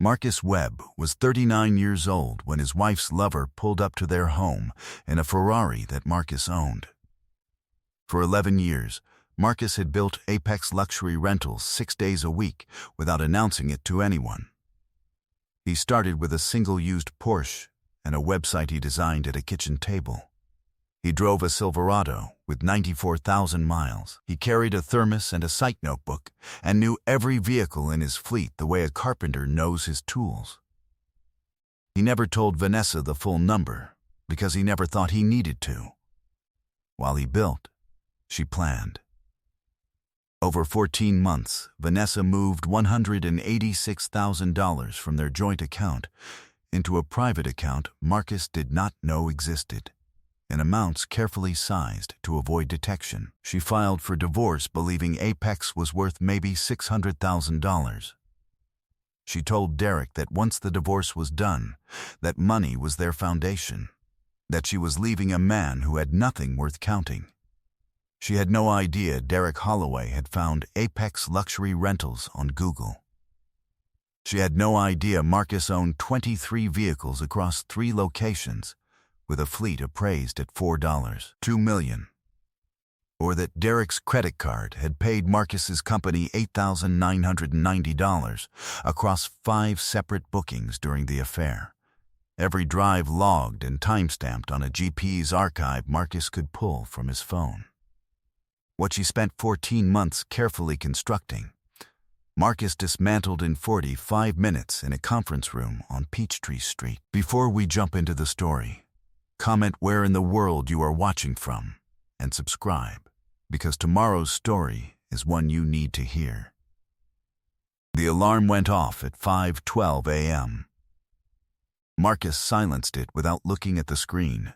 Marcus Webb was 39 years old when his wife's lover pulled up to their home in a Ferrari that Marcus owned. For 11 years, Marcus had built Apex Luxury Rentals 6 days a week without announcing it to anyone. He started with a single-used Porsche and a website he designed at a kitchen table. He drove a Silverado with 94,000 miles. He carried a thermos and a site notebook and knew every vehicle in his fleet the way a carpenter knows his tools. He never told Vanessa the full number because he never thought he needed to. While he built, she planned. Over 14 months, Vanessa moved $186,000 from their joint account into a private account Marcus did not know existed, in amounts carefully sized to avoid detection. She filed for divorce believing Apex was worth maybe $600,000. She told Derek that once the divorce was done, that money was their foundation, that she was leaving a man who had nothing worth counting. She had no idea Derek Holloway had found Apex Luxury Rentals on Google. She had no idea Marcus owned 23 vehicles across 3 locations, with a fleet appraised at $4.2 million. Or that Derek's credit card had paid Marcus's company $8,990 across 5 separate bookings during the affair. Every drive logged and timestamped on a GPS archive Marcus could pull from his phone. What she spent 14 months carefully constructing, Marcus dismantled in 45 minutes in a conference room on Peachtree Street. Before we jump into the story, comment where in the world you are watching from and subscribe, because tomorrow's story is one you need to hear. The alarm went off at 5:12 a.m. Marcus silenced it without looking at the screen,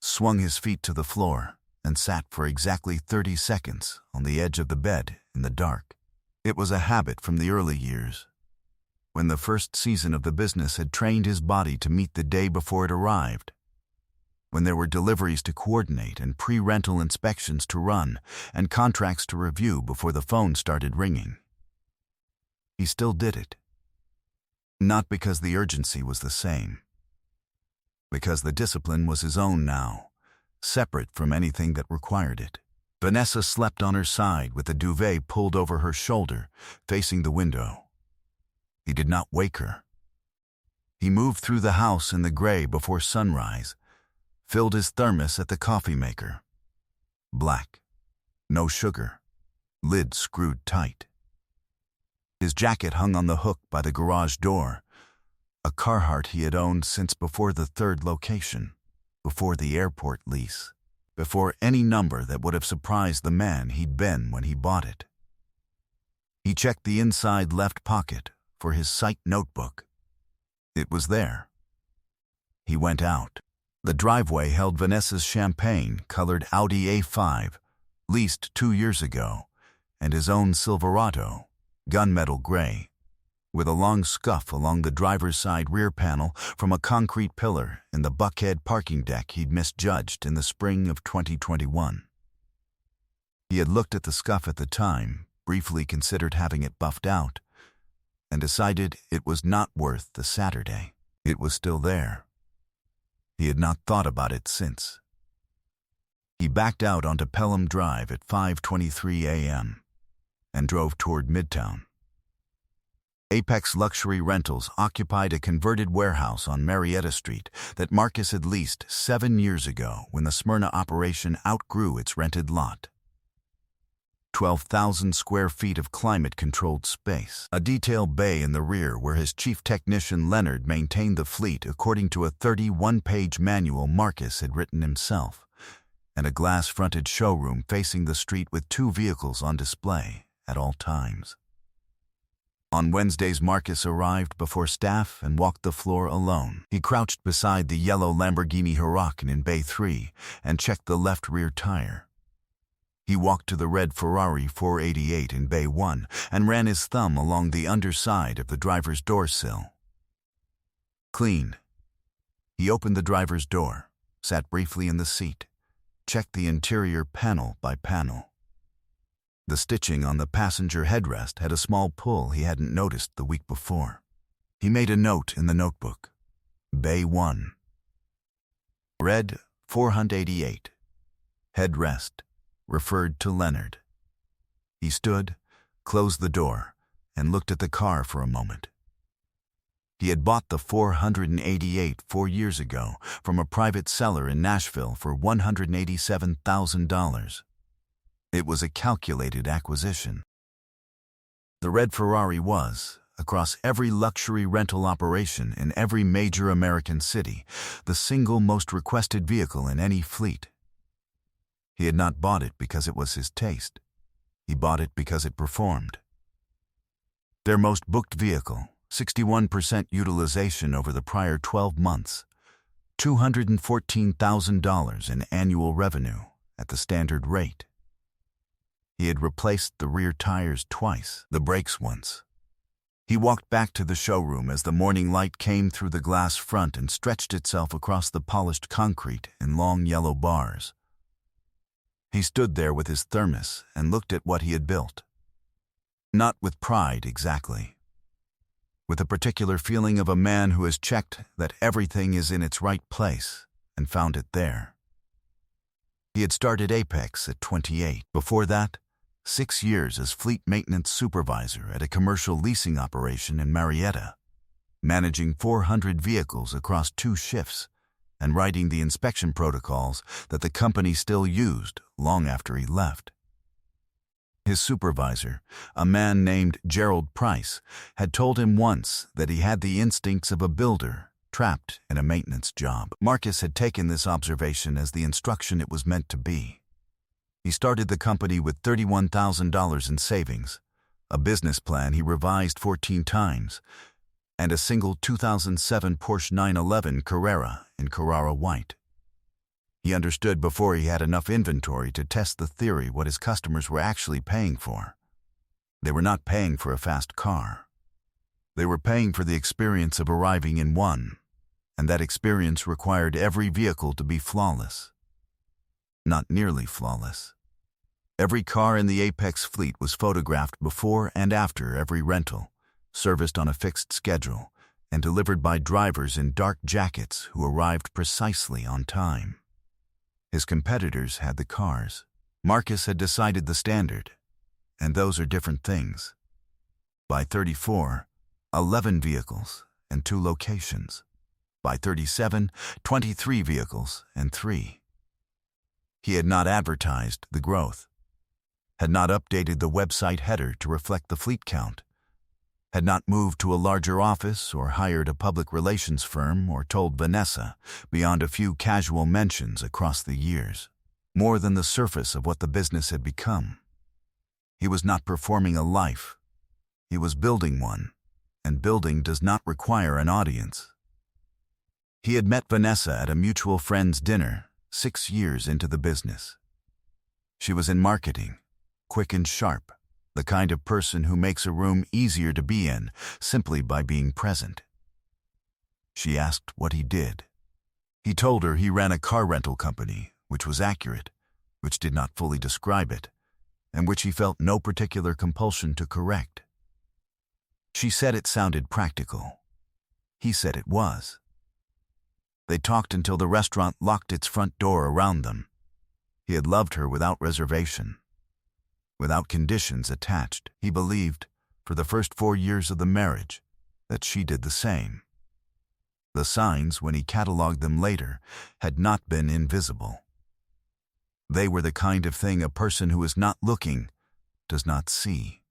swung his feet to the floor, and sat for exactly 30 seconds on the edge of the bed in the dark. It was a habit from the early years, when the first season of the business had trained his body to meet the day before it arrived, when there were deliveries to coordinate and pre-rental inspections to run and contracts to review before the phone started ringing. He still did it. Not because the urgency was the same, because the discipline was his own now, separate from anything that required it. Vanessa slept on her side with the duvet pulled over her shoulder, facing the window. He did not wake her. He moved through the house in the gray before sunrise, filled his thermos at the coffee maker. Black, no sugar, lid screwed tight. His jacket hung on the hook by the garage door, a Carhartt he had owned since before the 3rd location, before the airport lease, before any number that would have surprised the man he'd been when he bought it. He checked the inside left pocket for his site notebook. It was there. He went out. The driveway held Vanessa's champagne-colored Audi A5, leased 2 years ago, and his own Silverado, gunmetal gray, with a long scuff along the driver's side rear panel from a concrete pillar in the Buckhead parking deck he'd misjudged in the spring of 2021. He had looked at the scuff at the time, briefly considered having it buffed out, and decided it was not worth the Saturday. It was still there. He had not thought about it since. He backed out onto Pelham Drive at 5:23 a.m. and drove toward Midtown. Apex Luxury Rentals occupied a converted warehouse on Marietta Street that Marcus had leased 7 years ago when the Smyrna operation outgrew its rented lot. 12,000 square feet of climate-controlled space, a detail bay in the rear where his chief technician Leonard maintained the fleet according to a 31-page manual Marcus had written himself, and a glass-fronted showroom facing the street with 2 vehicles on display at all times. On Wednesdays, Marcus arrived before staff and walked the floor alone. He crouched beside the yellow Lamborghini Huracan in Bay 3 and checked the left rear tire. He walked to the red Ferrari 488 in Bay 1 and ran his thumb along the underside of the driver's door sill. Clean. He opened the driver's door, sat briefly in the seat, checked the interior panel by panel. The stitching on the passenger headrest had a small pull he hadn't noticed the week before. He made a note in the notebook. Bay 1. Red 488. Headrest. Referred to Leonard. He stood, closed the door, and looked at the car for a moment. He had bought the 488 4 years ago from a private seller in Nashville for $187,000. It was a calculated acquisition. The red Ferrari was, across every luxury rental operation in every major American city, the single most requested vehicle in any fleet. He had not bought it because it was his taste. He bought it because it performed. Their most booked vehicle, 61% utilization over the prior 12 months, $214,000 in annual revenue at the standard rate. He had replaced the rear tires twice, the brakes once. He walked back to the showroom as the morning light came through the glass front and stretched itself across the polished concrete in long yellow bars. He stood there with his thermos and looked at what he had built. Not with pride exactly. With a particular feeling of a man who has checked that everything is in its right place and found it there. He had started Apex at 28. Before that, 6 years as fleet maintenance supervisor at a commercial leasing operation in Marietta, managing 400 vehicles across 2 shifts and writing the inspection protocols that the company still used long after he left. His supervisor, a man named Gerald Price, had told him once that he had the instincts of a builder trapped in a maintenance job. Marcus had taken this observation as the instruction it was meant to be. He started the company with $31,000 in savings, a business plan he revised 14 times, and a single 2007 Porsche 911 Carrera in Carrara white. He understood before he had enough inventory to test the theory what his customers were actually paying for. They were not paying for a fast car. They were paying for the experience of arriving in one, and that experience required every vehicle to be flawless. Not nearly flawless. Every car in the Apex fleet was photographed before and after every rental, serviced on a fixed schedule, and delivered by drivers in dark jackets who arrived precisely on time. His competitors had the cars. Marcus had decided the standard, and those are different things. By 34, 11 vehicles and 2 locations. By 37, 23 vehicles and 3. He had not advertised the growth, had not updated the website header to reflect the fleet count, had not moved to a larger office or hired a public relations firm or told Vanessa beyond a few casual mentions across the years, more than the surface of what the business had become. He was not performing a life. He was building one, and building does not require an audience. He had met Vanessa at a mutual friend's dinner 6 years into the business. She was in marketing, quick and sharp, the kind of person who makes a room easier to be in simply by being present. She asked what he did. He told her he ran a car rental company, which was accurate, which did not fully describe it, and which he felt no particular compulsion to correct. She said it sounded practical. He said it was. They talked until the restaurant locked its front door around them. He had loved her without reservation, without conditions attached. He believed, for the first 4 years of the marriage, that she did the same. The signs, when he catalogued them later, had not been invisible. They were the kind of thing a person who is not looking does not see.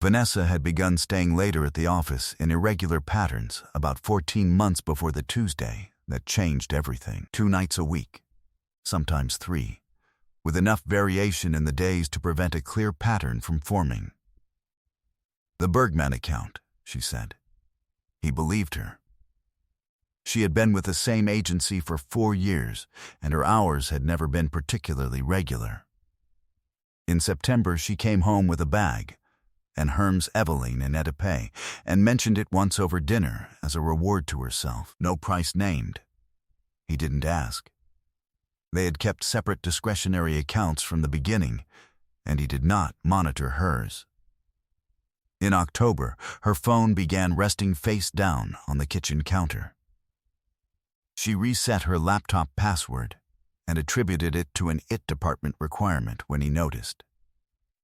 Vanessa had begun staying later at the office in irregular patterns about 14 months before the Tuesday that changed everything. 2 nights a week, sometimes 3, with enough variation in the days to prevent a clear pattern from forming. The Bergman account, she said. He believed her. She had been with the same agency for 4 years, and her hours had never been particularly regular. In September, she came home with a bag, and Herm's Eveline in Edipay, and mentioned it once over dinner as a reward to herself. No price named. He didn't ask. They had kept separate discretionary accounts from the beginning, and he did not monitor hers. In October, her phone began resting face down on the kitchen counter. She reset her laptop password and attributed it to an IT department requirement when he noticed.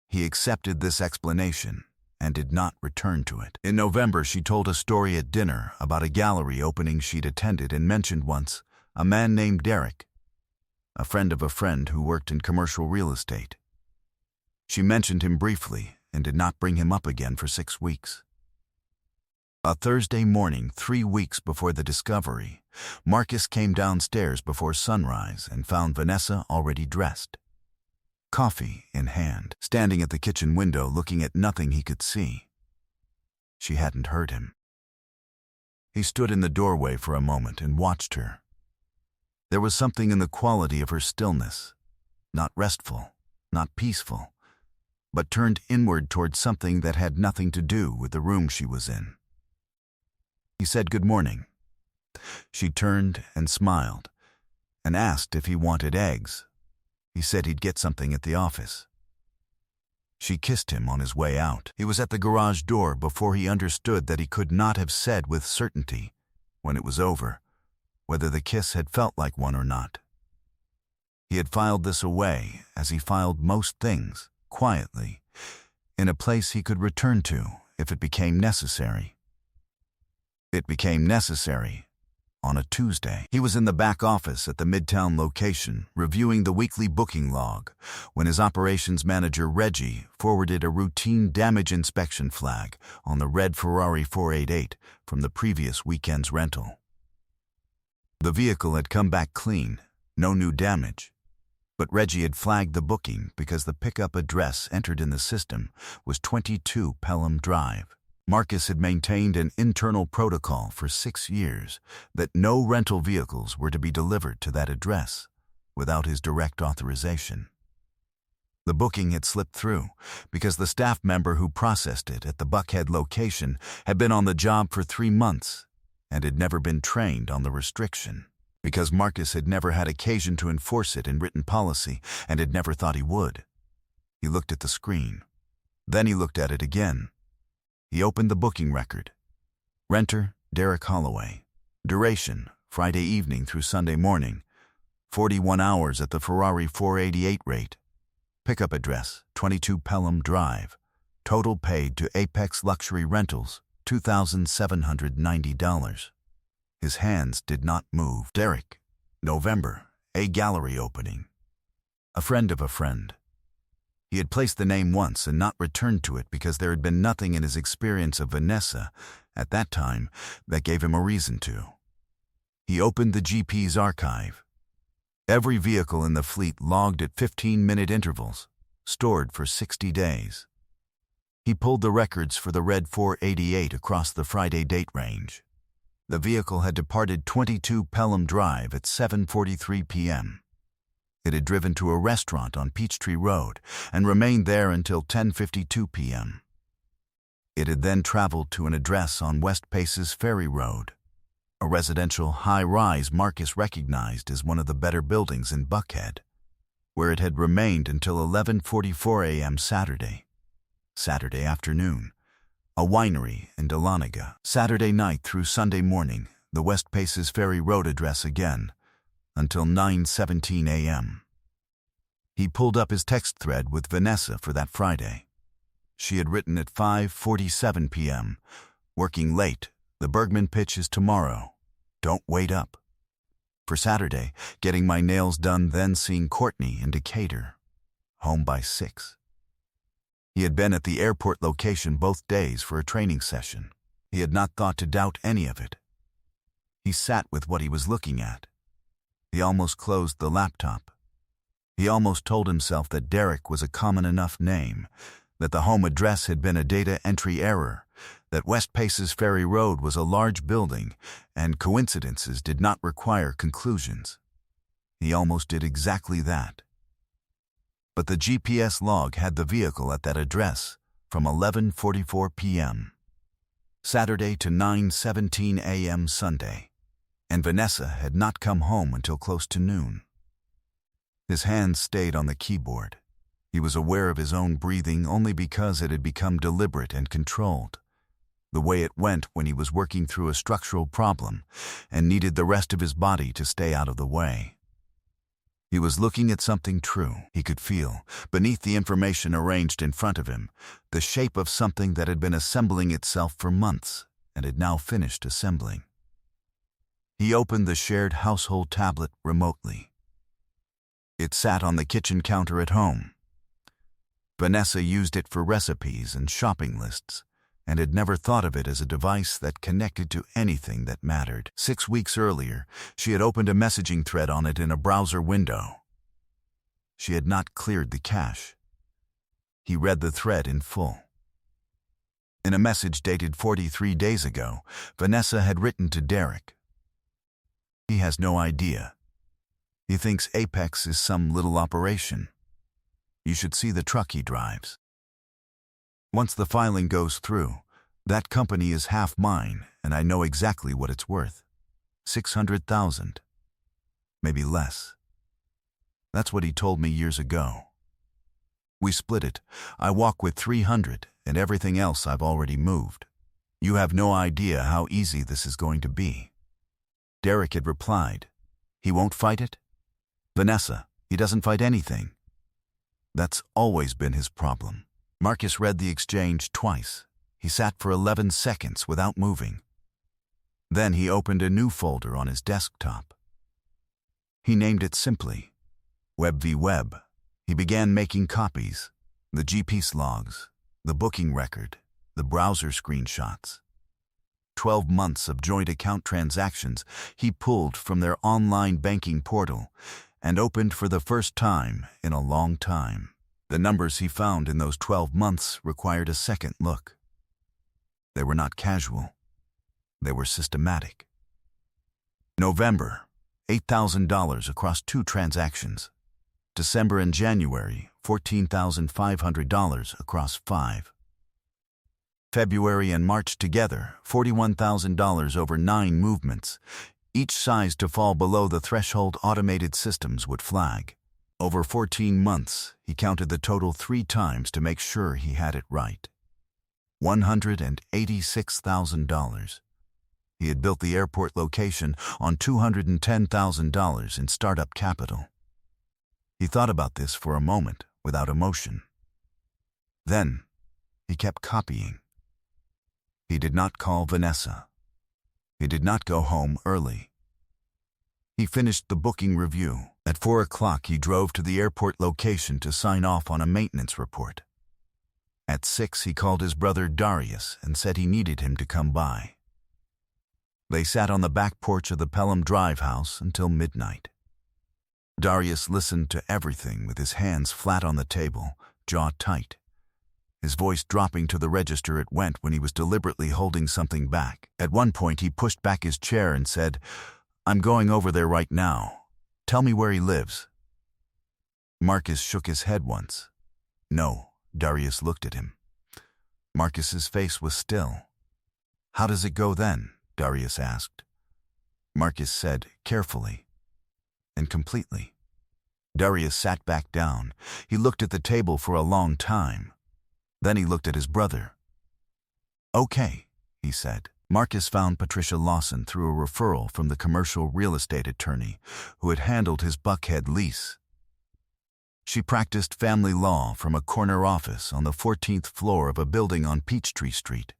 He accepted this explanation and did not return to it. In November, she told a story at dinner about a gallery opening she'd attended and mentioned once a man named Derek, a friend of a friend who worked in commercial real estate. She mentioned him briefly and did not bring him up again for 6 weeks. A Thursday morning, 3 weeks before the discovery, Marcus came downstairs before sunrise and found Vanessa already dressed, coffee in hand, standing at the kitchen window looking at nothing he could see. She hadn't heard him. He stood in the doorway for a moment and watched her. There was something in the quality of her stillness, not restful, not peaceful, but turned inward toward something that had nothing to do with the room she was in. He said good morning. She turned and smiled and asked if he wanted eggs. He said he'd get something at the office. She kissed him on his way out. He was at the garage door before he understood that he could not have said with certainty, when it was over, whether the kiss had felt like one or not. He had filed this away, as he filed most things, quietly, in a place he could return to if it became necessary. It became necessary on a Tuesday. He was in the back office at the Midtown location, reviewing the weekly booking log, when his operations manager, Reggie, forwarded a routine damage inspection flag on the red Ferrari 488 from the previous weekend's rental. The vehicle had come back clean, no new damage. But Reggie had flagged the booking because the pickup address entered in the system was 22 Pelham Drive. Marcus had maintained an internal protocol for 6 years that no rental vehicles were to be delivered to that address without his direct authorization. The booking had slipped through because the staff member who processed it at the Buckhead location had been on the job for 3 months and had never been trained on the restriction. Because Marcus had never had occasion to enforce it in written policy and had never thought he would. He looked at the screen. Then he looked at it again. He opened the booking record. Renter, Derek Holloway. Duration, Friday evening through Sunday morning. 41 hours at the Ferrari 488 rate. Pickup address, 22 Pelham Drive. Total paid to Apex Luxury Rentals, $2,790. His hands did not move. Derek, November, a gallery opening. A friend of a friend. He had placed the name once and not returned to it because there had been nothing in his experience of Vanessa at that time that gave him a reason to. He opened the GP's archive. Every vehicle in the fleet logged at 15-minute intervals, stored for 60 days. He pulled the records for the red 488 across the Friday date range. The vehicle had departed 22 Pelham Drive at 7:43 p.m. It had driven to a restaurant on Peachtree Road and remained there until 10:52 p.m. It had then traveled to an address on West Paces Ferry Road, a residential high-rise Marcus recognized as one of the better buildings in Buckhead, where it had remained until 11:44 a.m. Saturday afternoon. A winery in Dahlonega. Saturday night through Sunday morning, the West Paces Ferry Road address again, until 9:17 a.m. He pulled up his text thread with Vanessa for that Friday. She had written at 5:47 p.m., working late, the Bergman pitch is tomorrow, don't wait up. For Saturday, getting my nails done, then seeing Courtney in Decatur, home by 6. He had been at the airport location both days for a training session. He had not thought to doubt any of it. He sat with what he was looking at. He almost closed the laptop. He almost told himself that Derek was a common enough name, that the home address had been a data entry error, that West Paces Ferry Road was a large building, and coincidences did not require conclusions. He almost did exactly that. But the GPS log had the vehicle at that address from 11:44 p.m. Saturday to 9:17 a.m. Sunday, and Vanessa had not come home until close to noon. His hands stayed on the keyboard. He was aware of his own breathing only because it had become deliberate and controlled, the way it went when he was working through a structural problem and needed the rest of his body to stay out of the way. He was looking at something true. He could feel, beneath the information arranged in front of him, the shape of something that had been assembling itself for months and had now finished assembling. He opened the shared household tablet remotely. It sat on the kitchen counter at home. Vanessa used it for recipes and shopping lists, and had never thought of it as a device that connected to anything that mattered. 6 weeks earlier, she had opened a messaging thread on it in a browser window. She had not cleared the cache. He read the thread in full. In a message dated 43 days ago, Vanessa had written to Derek. He has no idea. He thinks Apex is some little operation. You should see the truck he drives. Once the filing goes through, that company is half mine, and I know exactly what it's worth. 600,000. Maybe less. That's what he told me years ago. We split it. I walk with 300, and everything else I've already moved. You have no idea how easy this is going to be. Derek had replied, he won't fight it? Vanessa, he doesn't fight anything. That's always been his problem. Marcus read the exchange twice. He sat for 11 seconds without moving. Then he opened a new folder on his desktop. He named it simply Web v. Web. He began making copies, the GPS logs, the booking record, the browser screenshots. 12 months of joint account transactions he pulled from their online banking portal and opened for the first time in a long time. The numbers he found in those 12 months required a second look. They were not casual. They were systematic. November, $8,000 across 2 transactions. December and January, $14,500 across 5. February and March together, $41,000 over 9 movements, each sized to fall below the threshold automated systems would flag. Over 14 months, he counted the total 3 times to make sure he had it right. $186,000. He had built the airport location on $210,000 in startup capital. He thought about this for a moment without emotion. Then, he kept copying. He did not call Vanessa. He did not go home early. He finished the booking review. At 4 o'clock, he drove to the airport location to sign off on a maintenance report. At 6, he called his brother Darius and said he needed him to come by. They sat on the back porch of the Pelham Drive house until midnight. Darius listened to everything with his hands flat on the table, jaw tight. His voice dropping to the register it went when he was deliberately holding something back. At one point, he pushed back his chair and said, "I'm going over there right now. Tell me where he lives." Marcus shook his head once. "No." Darius looked at him. Marcus's face was still. "How does it go then?" Darius asked. Marcus said, carefully and completely. Darius sat back down. He looked at the table for a long time. Then he looked at his brother. "Okay," he said. Marcus found Patricia Lawson through a referral from the commercial real estate attorney who had handled his Buckhead lease. She practiced family law from a corner office on the 14th floor of a building on Peachtree Street.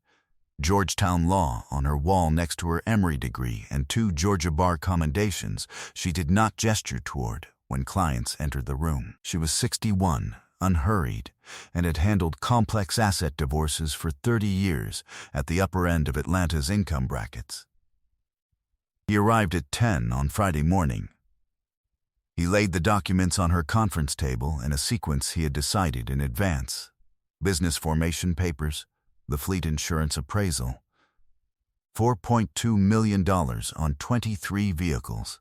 Georgetown Law on her wall next to her Emory degree and 2 Georgia Bar commendations she did not gesture toward when clients entered the room. She was 61, unhurried, and had handled complex asset divorces for 30 years at the upper end of Atlanta's income brackets. He arrived at 10 on Friday morning. He laid the documents on her conference table in a sequence he had decided in advance. Business formation papers, the fleet insurance appraisal, $4.2 million on 23 vehicles,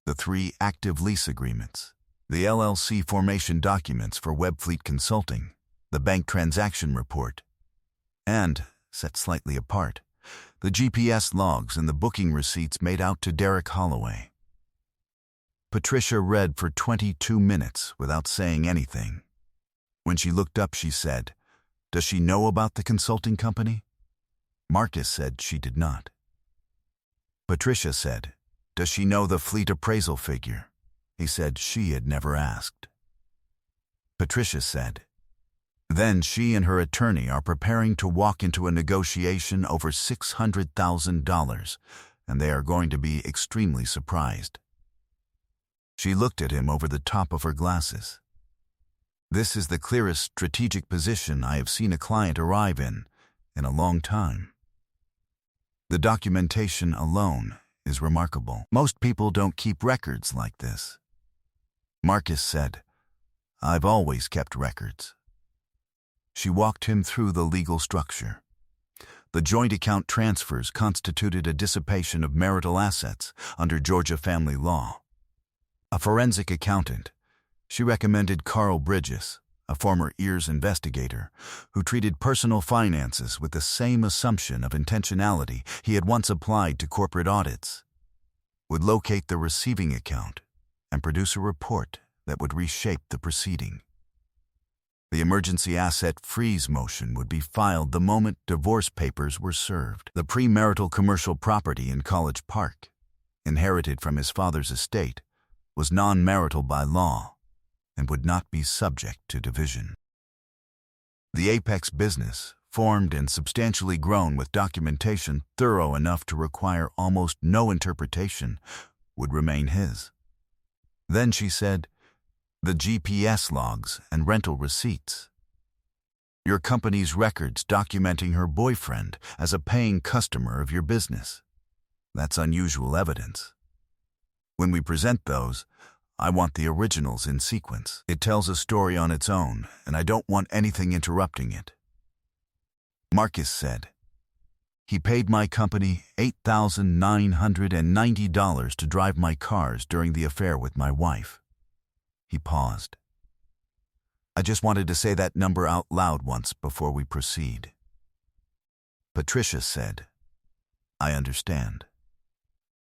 the 3 active lease agreements, the LLC formation documents for Webfleet Consulting, the bank transaction report, and, set slightly apart, the GPS logs and the booking receipts made out to Derek Holloway. Patricia read for 22 minutes without saying anything. When she looked up, she said, "Does she know about the consulting company?" Marcus said she did not. Patricia said, "Does she know the fleet appraisal figure?" He said she had never asked. Patricia said, "Then she and her attorney are preparing to walk into a negotiation over $600,000, and they are going to be extremely surprised." She looked at him over the top of her glasses. "This is the clearest strategic position I have seen a client arrive in a long time. The documentation alone is remarkable. Most people don't keep records like this." Marcus said, "I've always kept records." She walked him through the legal structure. The joint account transfers constituted a dissipation of marital assets under Georgia family law. A forensic accountant, she recommended Carl Bridges, a former ears investigator, who treated personal finances with the same assumption of intentionality he had once applied to corporate audits, would locate the receiving account and produce a report that would reshape the proceeding. The emergency asset freeze motion would be filed the moment divorce papers were served. The premarital commercial property in College Park, inherited from his father's estate, was non-marital by law and would not be subject to division. The Apex business, formed and substantially grown with documentation thorough enough to require almost no interpretation, would remain his. Then she said, "The GPS logs and rental receipts. Your company's records documenting her boyfriend as a paying customer of your business. That's unusual evidence. When we present those, I want the originals in sequence. It tells a story on its own, and I don't want anything interrupting it." Marcus said, "He paid my company $8,990 to drive my cars during the affair with my wife." He paused. "I just wanted to say that number out loud once before we proceed." Patricia said, "I understand.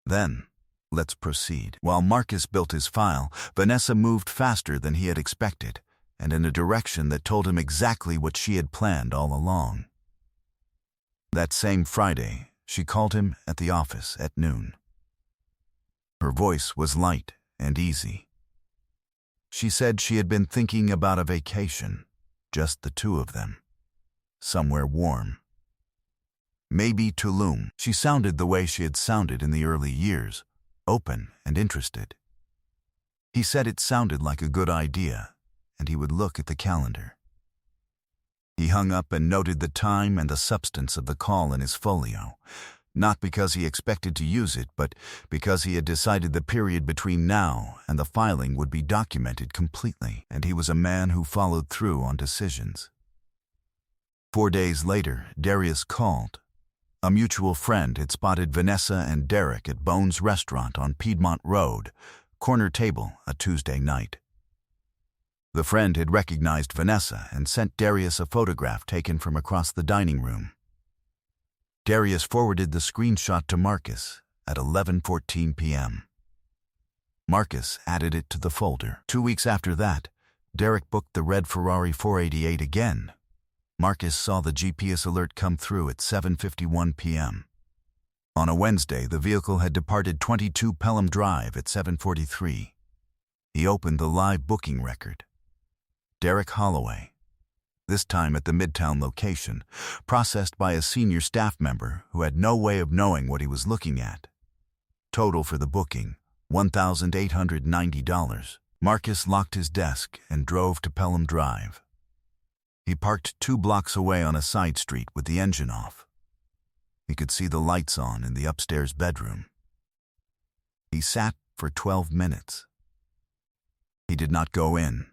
Then, let's proceed." While Marcus built his file, Vanessa moved faster than he had expected, and in a direction that told him exactly what she had planned all along. That same Friday, she called him at the office at noon. Her voice was light and easy. She said she had been thinking about a vacation, just the two of them, somewhere warm. Maybe Tulum. She sounded the way she had sounded in the early years, open and interested. He said it sounded like a good idea, and he would look at the calendar. He hung up and noted the time and the substance of the call in his folio, not because he expected to use it, but because he had decided the period between now and the filing would be documented completely, and he was a man who followed through on decisions. 4 days later, Darius called. A mutual friend had spotted Vanessa and Derek at Bones Restaurant on Piedmont Road, corner table, a Tuesday night. The friend had recognized Vanessa and sent Darius a photograph taken from across the dining room. Darius forwarded the screenshot to Marcus at 11:14 p.m. Marcus added it to the folder. 2 weeks after that, Derek booked the red Ferrari 488 again. Marcus saw the GPS alert come through at 7:51 p.m. On a Wednesday, the vehicle had departed 22 Pelham Drive at 7:43. He opened the live booking record. Derek Holloway, this time at the Midtown location, processed by a senior staff member who had no way of knowing what he was looking at. Total for the booking, $1,890. Marcus locked his desk and drove to Pelham Drive. He parked 2 blocks away on a side street with the engine off. He could see the lights on in the upstairs bedroom. He sat for 12 minutes. He did not go in.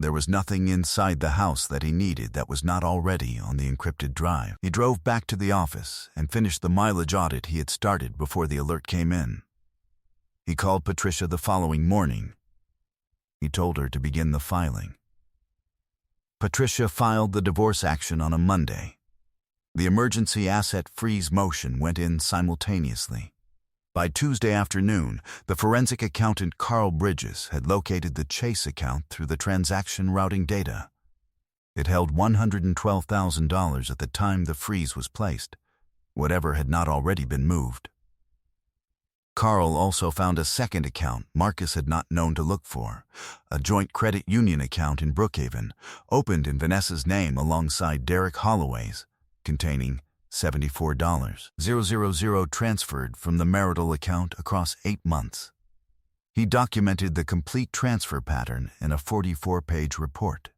There was nothing inside the house that he needed that was not already on the encrypted drive. He drove back to the office and finished the mileage audit he had started before the alert came in. He called Patricia the following morning. He told her to begin the filing. Patricia filed the divorce action on a Monday. The emergency asset freeze motion went in simultaneously. By Tuesday afternoon, the forensic accountant Carl Bridges had located the Chase account through the transaction routing data. It held $112,000 at the time the freeze was placed, whatever had not already been moved. Carl also found a second account Marcus had not known to look for, a joint credit union account in Brookhaven, opened in Vanessa's name alongside Derek Holloway's, containing $74,000 transferred from the marital account across 8 months. He documented the complete transfer pattern in a 44-page report.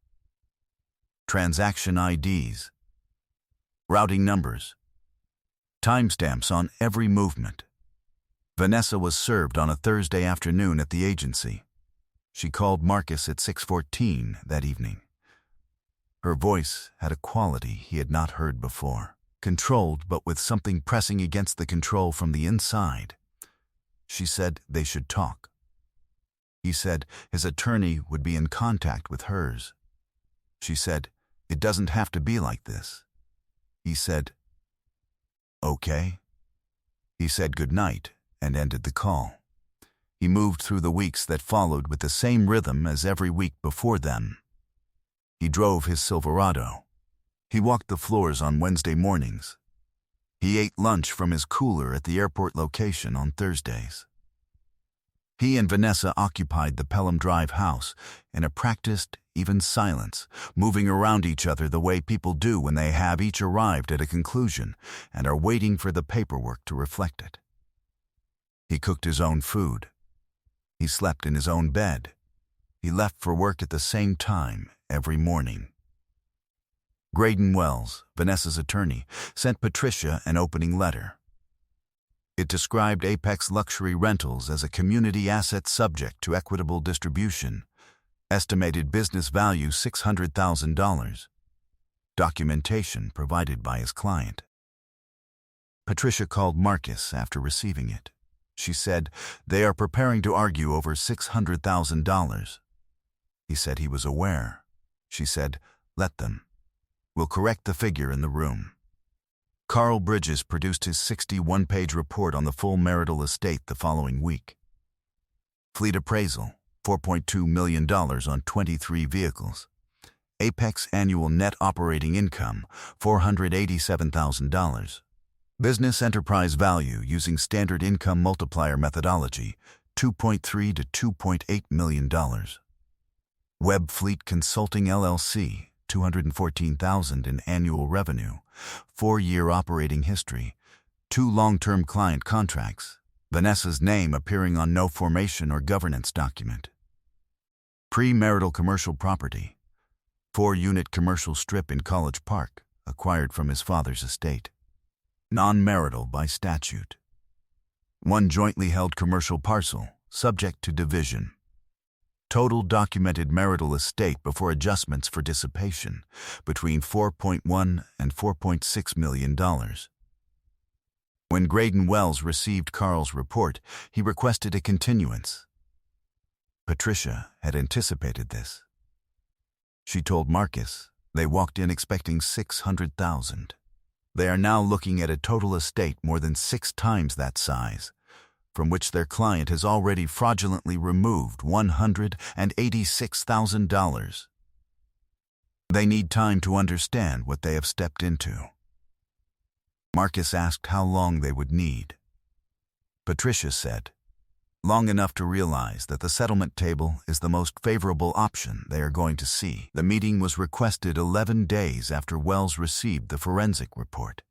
Transaction IDs, routing numbers, timestamps on every movement. Vanessa was served on a Thursday afternoon at the agency. She called Marcus at 6:14 that evening. Her voice had a quality he had not heard before, controlled but with something pressing against the control from the inside. She said they should talk. He said his attorney would be in contact with hers. She said, "It doesn't have to be like this." He said, "Okay." He said goodnight and ended the call. He moved through the weeks that followed with the same rhythm as every week before them. He drove his Silverado. He walked the floors on Wednesday mornings. He ate lunch from his cooler at the airport location on Thursdays. He and Vanessa occupied the Pelham Drive house in a practiced, even silence, moving around each other the way people do when they have each arrived at a conclusion and are waiting for the paperwork to reflect it. He cooked his own food. He slept in his own bed. He left for work at the same time every morning. Graydon Wells, Vanessa's attorney, sent Patricia an opening letter. It described Apex Luxury Rentals as a community asset subject to equitable distribution, estimated business value $600,000, documentation provided by his client. Patricia called Marcus after receiving it. She said, "They are preparing to argue over $600,000. He said he was aware. She said, "Let them. We'll correct the figure in the room." Carl Bridges produced his 61-page report on the full marital estate the following week. Fleet appraisal, $4.2 million on 23 vehicles. Apex annual net operating income, $487,000. Business enterprise value using standard income multiplier methodology, $2.3 to $2.8 million. Web Fleet Consulting LLC, $214,000 in annual revenue, 4-year operating history, 2 long-term client contracts, Vanessa's name appearing on no formation or governance document. Pre-marital commercial property, 4-unit commercial strip in College Park, acquired from his father's estate. Non-marital by statute. 1 jointly held commercial parcel, subject to division. Total documented marital estate before adjustments for dissipation, between $4.1 and $4.6 million. When Graydon Wells received Carl's report, he requested a continuance. Patricia had anticipated this. She told Marcus they walked in expecting $600,000. They are now looking at a total estate more than 6 times that size, from which their client has already fraudulently removed $186,000. They need time to understand what they have stepped into. Marcus asked how long they would need. Patricia said, "Long enough to realize that the settlement table is the most favorable option they are going to see." The meeting was requested 11 days after Wells received the forensic report.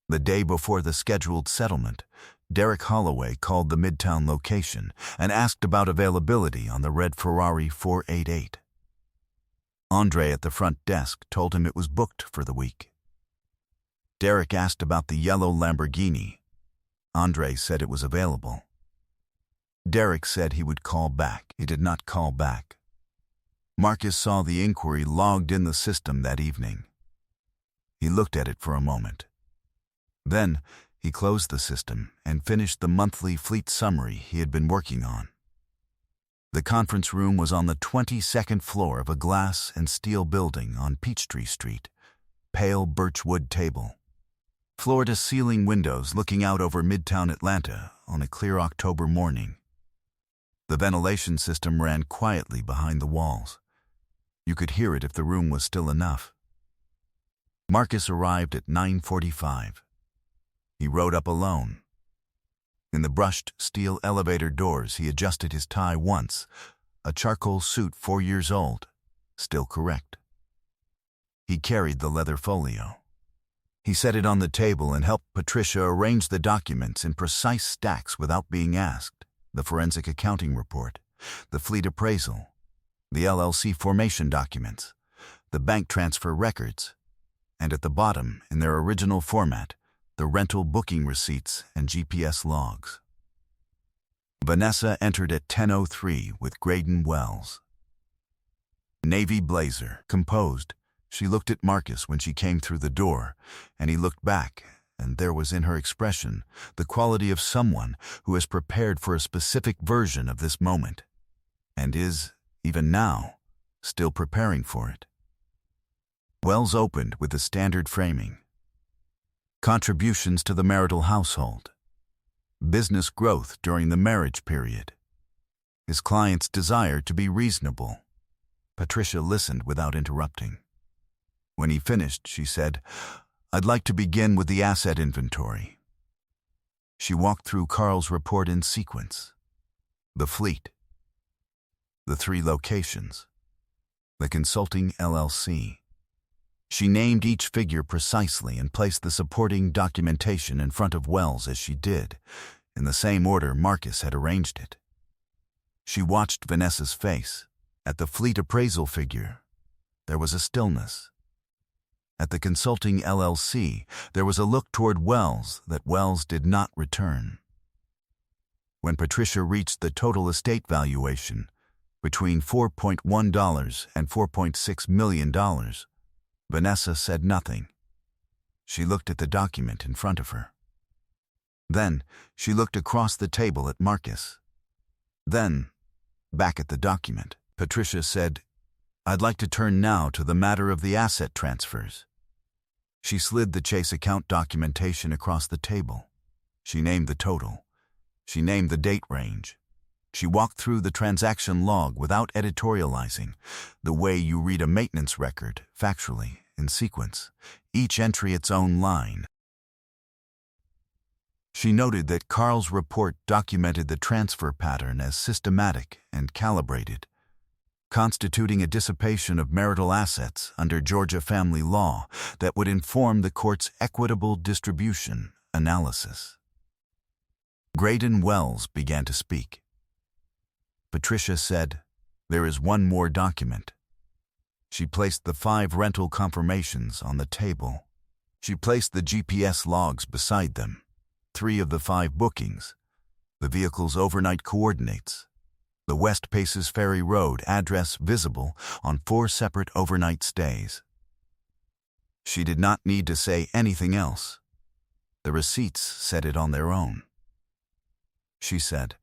The day before the scheduled settlement, Derek Holloway called the Midtown location and asked about availability on the red Ferrari 488. Andre at the front desk told him it was booked for the week. Derek asked about the yellow Lamborghini. Andre said it was available. Derek said he would call back. He did not call back. Marcus saw the inquiry logged in the system that evening. He looked at it for a moment. Then he closed the system and finished the monthly fleet summary he had been working on. The conference room was on the 22nd floor of a glass and steel building on Peachtree Street. Pale birchwood table. Floor-to-ceiling windows looking out over Midtown Atlanta on a clear October morning. The ventilation system ran quietly behind the walls. You could hear it if the room was still enough. Marcus arrived at 9:45. He rode up alone. In the brushed steel elevator doors, he adjusted his tie once, a charcoal suit 4 years old, still correct. He carried the leather folio. He set it on the table and helped Patricia arrange the documents in precise stacks without being asked: the forensic accounting report, the fleet appraisal, the LLC formation documents, the bank transfer records, and at the bottom, in their original format, the rental booking receipts and GPS logs. Vanessa entered at 10:03 with Graydon Wells. Navy blazer, composed, she looked at Marcus when she came through the door, and he looked back, and there was in her expression the quality of someone who has prepared for a specific version of this moment, and is, even now, still preparing for it. Wells opened with the standard framing: contributions to the marital household, business growth during the marriage period, his client's desire to be reasonable. Patricia listened without interrupting. When he finished, she said, "I'd like to begin with the asset inventory." She walked through Carl's report in sequence: the fleet, the 3 locations, the consulting LLC. She named each figure precisely and placed the supporting documentation in front of Wells as she did, in the same order Marcus had arranged it. She watched Vanessa's face. At the fleet appraisal figure, there was a stillness. At the consulting LLC, there was a look toward Wells that Wells did not return. When Patricia reached the total estate valuation, between $4.1 and $4.6 million, Vanessa said nothing. She looked at the document in front of her. Then she looked across the table at Marcus. Then, back at the document, Patricia said, "I'd like to turn now to the matter of the asset transfers." She slid the Chase account documentation across the table. She named the total. She named the date range. She walked through the transaction log without editorializing, the way you read a maintenance record, factually, in sequence, each entry its own line. She noted that Carl's report documented the transfer pattern as systematic and calibrated, constituting a dissipation of marital assets under Georgia family law that would inform the court's equitable distribution analysis. Graydon Wells began to speak. Patricia said, "There is one more document." She placed the 5 rental confirmations on the table. She placed the GPS logs beside them, 3 of the 5 bookings, the vehicle's overnight coordinates, the West Paces Ferry Road address visible on 4 separate overnight stays. She did not need to say anything else. The receipts said it on their own. She said,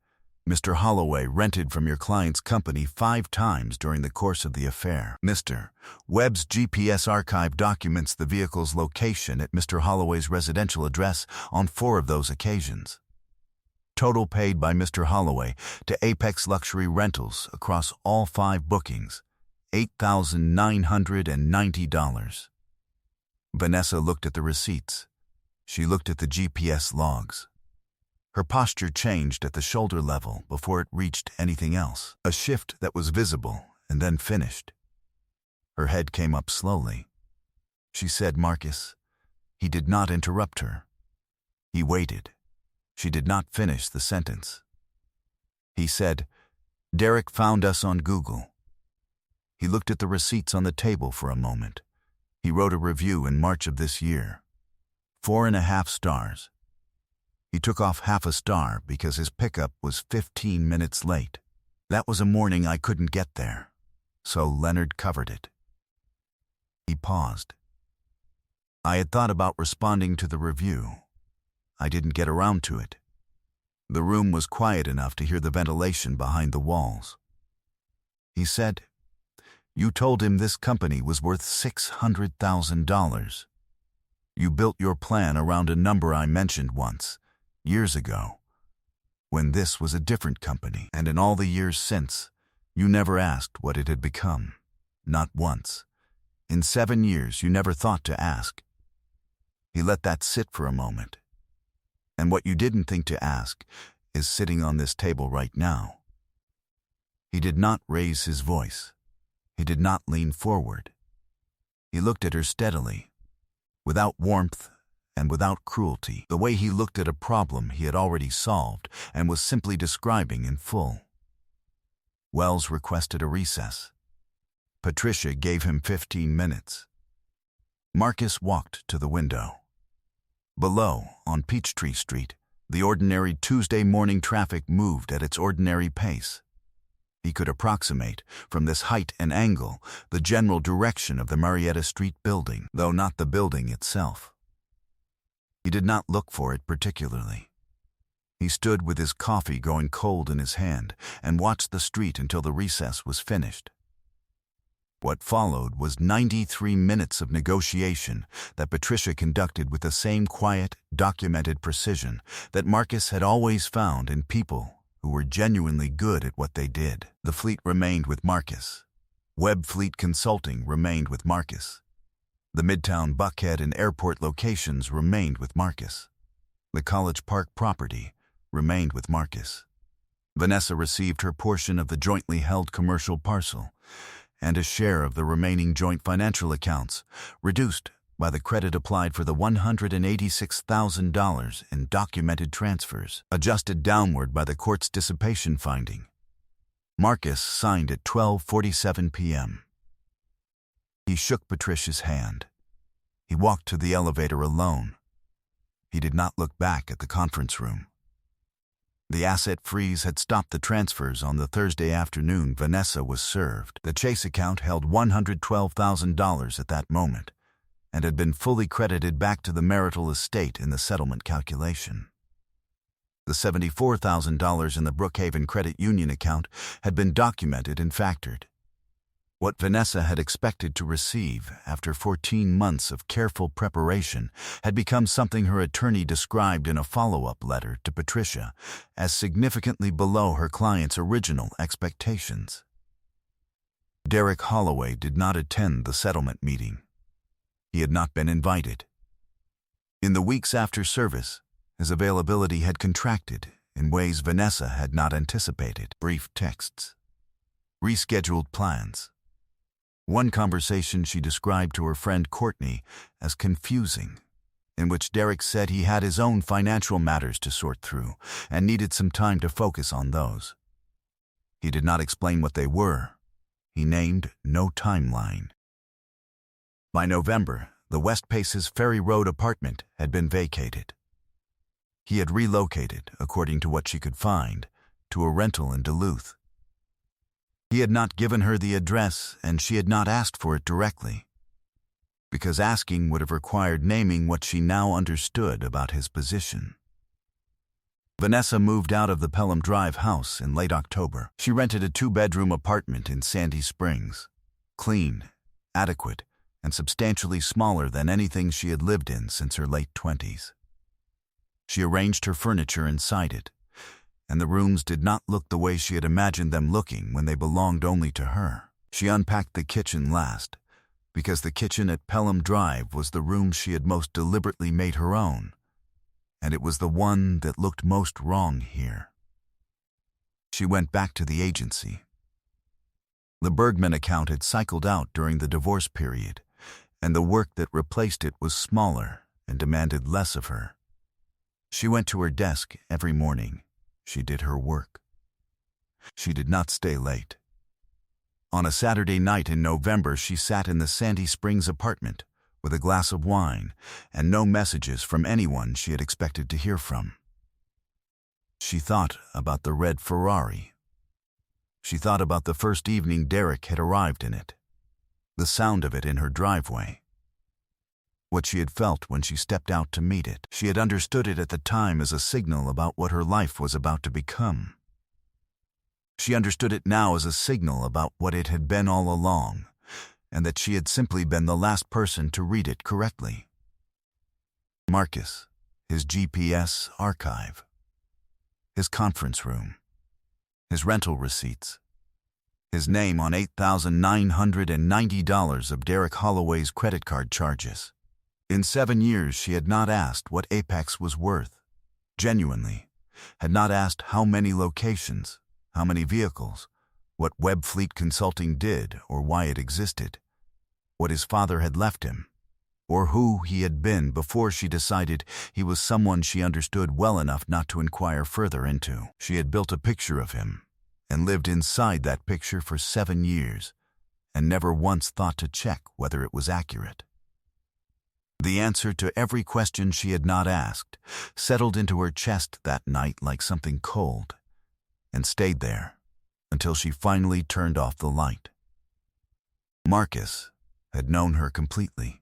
"Mr. Holloway rented from your client's company 5 times during the course of the affair. Mr. Webb's GPS archive documents the vehicle's location at Mr. Holloway's residential address on 4 of those occasions. Total paid by Mr. Holloway to Apex Luxury Rentals across all 5 bookings, $8,990. Vanessa looked at the receipts. She looked at the GPS logs. Her posture changed at the shoulder level before it reached anything else, a shift that was visible and then finished. Her head came up slowly. She said, "Marcus." He did not interrupt her. He waited. She did not finish the sentence. He said, "Derek found us on Google." He looked at the receipts on the table for a moment. He wrote a review in March of this year. 4.5 stars. He took off half a star because his pickup was 15 minutes late. That was a morning I couldn't get there, so Leonard covered it. He paused. I had thought about responding to the review. I didn't get around to it. The room was quiet enough to hear the ventilation behind the walls. He said, "You told him this company was worth $600,000. You built your plan around a number I mentioned once, years ago, when this was a different company, and in all the years since, you never asked what it had become. not once. In 7 years, you never thought to ask. He let that sit for a moment. And what you didn't think to ask is sitting on this table right now. He did not raise his voice. He did not lean forward. He looked at her steadily, without warmth and without cruelty, the way he looked at a problem he had already solved and was simply describing in full. Wells requested a recess. Patricia gave him 15 minutes. Marcus walked to the window. Below, on Peachtree Street, the ordinary Tuesday morning traffic moved at its ordinary pace. He could approximate, from this height and angle, the general direction of the Marietta Street building, though not the building itself. He did not look for it particularly. He stood with his coffee going cold in his hand and watched the street until the recess was finished. What followed was 93 minutes of negotiation that Patricia conducted with the same quiet, documented precision that Marcus had always found in people who were genuinely good at what they did. The fleet remained with Marcus. Webb Fleet Consulting remained with Marcus. The Midtown Buckhead and airport locations remained with Marcus. The College Park property remained with Marcus. Vanessa received her portion of the jointly held commercial parcel and a share of the remaining joint financial accounts, reduced by the credit applied for the $186,000 in documented transfers, adjusted downward by the court's dissipation finding. Marcus signed at 12:47 p.m. He shook Patricia's hand. He walked to the elevator alone. He did not look back at the conference room. The asset freeze had stopped the transfers on the Thursday afternoon Vanessa was served. The Chase account held $112,000 at that moment and had been fully credited back to the marital estate in the settlement calculation. The $74,000 in the Brookhaven Credit Union account had been documented and factored. What Vanessa had expected to receive after 14 months of careful preparation had become something her attorney described in a follow-up letter to Patricia as significantly below her client's original expectations. Derek Holloway did not attend the settlement meeting. He had not been invited. In the weeks after service, his availability had contracted in ways Vanessa had not anticipated. Brief texts. Rescheduled plans. One conversation she described to her friend Courtney as confusing, in which Derek said he had his own financial matters to sort through and needed some time to focus on those. He did not explain what they were. He named no timeline. By November, the West Paces Ferry Road apartment had been vacated. He had relocated, according to what she could find, to a rental in Duluth. He had not given her the address, and she had not asked for it directly, because asking would have required naming what she now understood about his position. Vanessa moved out of the Pelham Drive house in late October. She rented a 2-bedroom apartment in Sandy Springs, clean, adequate, and substantially smaller than anything she had lived in since her late 20s. She arranged her furniture inside it, and the rooms did not look the way she had imagined them looking when they belonged only to her. She unpacked the kitchen last, because the kitchen at Pelham Drive was the room she had most deliberately made her own, and it was the one that looked most wrong here. She went back to the agency. The Bergman account had cycled out during the divorce period, and the work that replaced it was smaller and demanded less of her. She went to her desk every morning. She did her work. She did not stay late. On a Saturday night in November, she sat in the Sandy Springs apartment with a glass of wine and no messages from anyone she had expected to hear from. She thought about the red Ferrari. She thought about the first evening Derek had arrived in it, the sound of it in her driveway. What she had felt when she stepped out to meet it. She had understood it at the time as a signal about what her life was about to become. She understood it now as a signal about what it had been all along, and that she had simply been the last person to read it correctly. Marcus, his GPS archive, his conference room, his rental receipts, his name on $8,990 of Derek Holloway's credit card charges. In 7 years, she had not asked what Apex was worth. Genuinely, had not asked how many locations, how many vehicles, what Webfleet Consulting did or why it existed, what his father had left him, or who he had been before she decided he was someone she understood well enough not to inquire further into. She had built a picture of him and lived inside that picture for 7 years and never once thought to check whether it was accurate. The answer to every question she had not asked settled into her chest that night like something cold and stayed there until she finally turned off the light. Marcus had known her completely.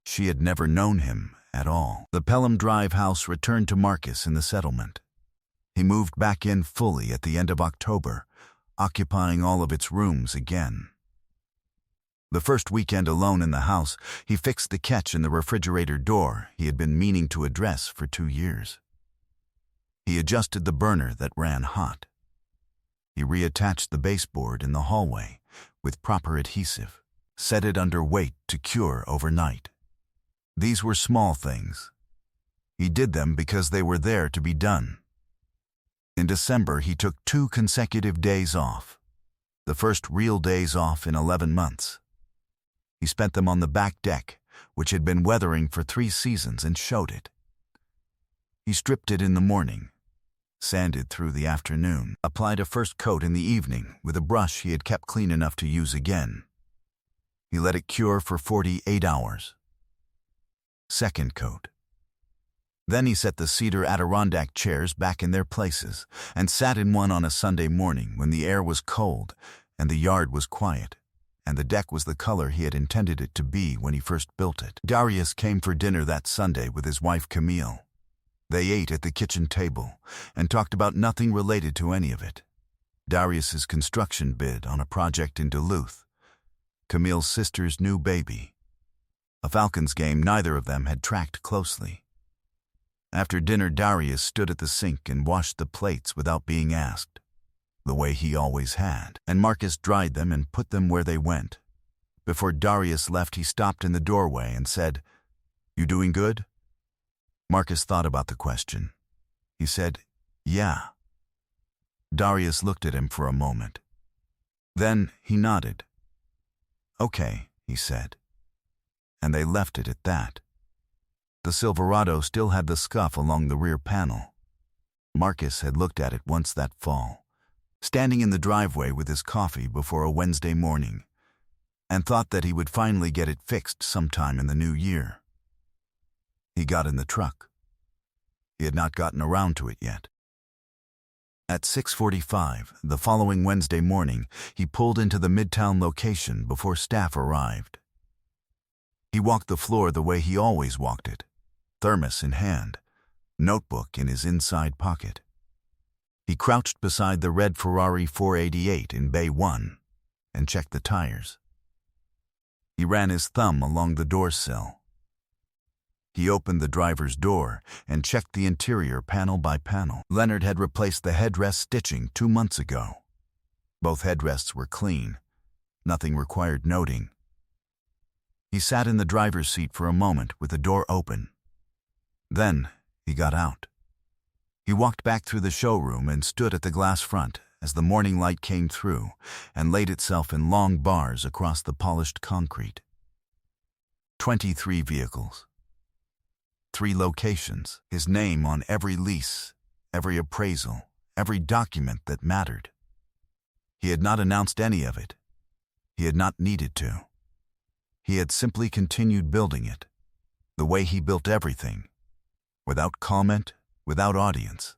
She had never known him at all. The Pelham Drive house returned to Marcus in the settlement. He moved back in fully at the end of October, occupying all of its rooms again. The first weekend alone in the house, he fixed the catch in the refrigerator door he had been meaning to address for 2 years. He adjusted the burner that ran hot. He reattached the baseboard in the hallway with proper adhesive, set it under weight to cure overnight. These were small things. He did them because they were there to be done. In December, he took 2 consecutive days off, the first real days off in 11 months. He spent them on the back deck, which had been weathering for 3 seasons, and showed it. He stripped it in the morning, sanded through the afternoon, applied a first coat in the evening with a brush he had kept clean enough to use again. He let it cure for 48 hours. Second coat. Then he set the cedar Adirondack chairs back in their places and sat in one on a Sunday morning when the air was cold and the yard was quiet and the deck was the color he had intended it to be when he first built it. Darius came for dinner that Sunday with his wife Camille. They ate at the kitchen table and talked about nothing related to any of it. Darius's construction bid on a project in Duluth, Camille's sister's new baby, a Falcons game neither of them had tracked closely. After dinner, Darius stood at the sink and washed the plates without being asked, the way he always had, and Marcus dried them and put them where they went. Before Darius left, he stopped in the doorway and said, "You doing good?" Marcus thought about the question. He said, "Yeah." Darius looked at him for a moment. Then he nodded. "Okay," he said. And they left it at that. The Silverado still had the scuff along the rear panel. Marcus had looked at it once that fall, standing in the driveway with his coffee before a Wednesday morning, and thought that he would finally get it fixed sometime in the new year. He got in the truck. He had not gotten around to it yet. At 6:45, the following Wednesday morning, he pulled into the Midtown location before staff arrived. He walked the floor the way he always walked it, thermos in hand, notebook in his inside pocket. He crouched beside the red Ferrari 488 in Bay 1 and checked the tires. He ran his thumb along the door sill. He opened the driver's door and checked the interior panel by panel. Leonard had replaced the headrest stitching 2 months ago. Both headrests were clean. Nothing required noting. He sat in the driver's seat for a moment with the door open. Then he got out. He walked back through the showroom and stood at the glass front as the morning light came through and laid itself in long bars across the polished concrete. 23 vehicles. 3 locations, his name on every lease, every appraisal, every document that mattered. He had not announced any of it. He had not needed to. He had simply continued building it, the way he built everything, without comment, without audience,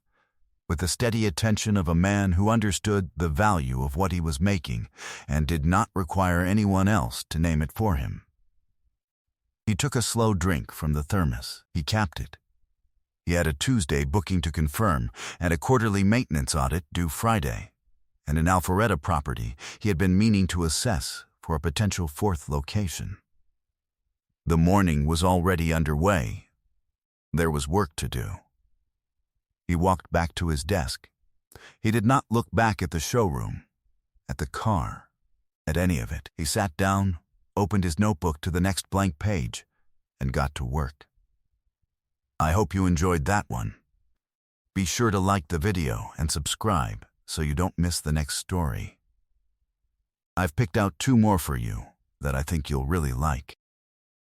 with the steady attention of a man who understood the value of what he was making and did not require anyone else to name it for him. He took a slow drink from the thermos. He capped it. He had a Tuesday booking to confirm and a quarterly maintenance audit due Friday, and an Alpharetta property he had been meaning to assess for a potential 4th location. The morning was already underway. There was work to do. He walked back to his desk. He did not look back at the showroom. at the car, at any of it. He sat down, opened his notebook to the next blank page, and got to work. I hope you enjoyed that one. Be sure to like the video and subscribe so you don't miss the next story. I've picked out 2 more for you that I think you'll really like.